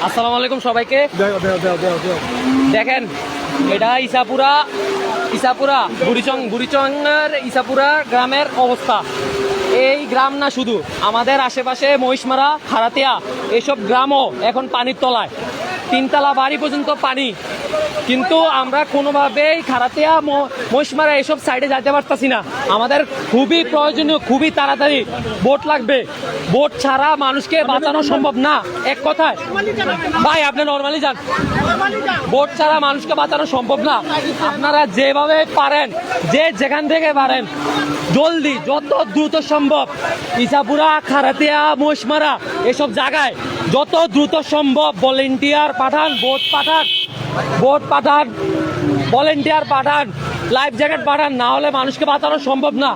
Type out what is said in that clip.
আসসালামু আলাইকুম সবাইকে। দেখেন এটা ইসাপুরা বুড়িচংয়ের ইসাপুরা গ্রামের অবস্থা। এই গ্রাম না, শুধু আমাদের আশেপাশে মহিষমারা, খারাতিয়া এসব গ্রামও এখন পানির তলায়, 3 তলা বাড়ি পর্যন্ত পানি। কিন্তু আমরা কোনোভাবেই খারাতিয়া, মহিষমারা এসব সাইডে যেতে পারতাছি না। আমাদের খুবই প্রয়োজনীয়, খুবই তাড়াতাড়ি বোট লাগবে। বোট ছাড়া মানুষকে বাঁচানো সম্ভব না। এক কথায় ভাই, আপনি নর্মালি যান, বোট ছাড়া মানুষকে বাঁচানো সম্ভব না। আপনারা যেভাবে পারেন, যেখান থেকে পারেন, জলদি যত দ্রুত সম্ভব ইসাপুরা, খারাতিয়া, মহিষমারা এসব জায়গায় যত দ্রুত সম্ভব ভলেন্টিয়ার পাঠান, বোট পাঠান, ভলেন্টিয়ার পাঠান, লাইফ জ্যাকেট পাঠান, না হলে মানুষকে বাঁচানো সম্ভব না।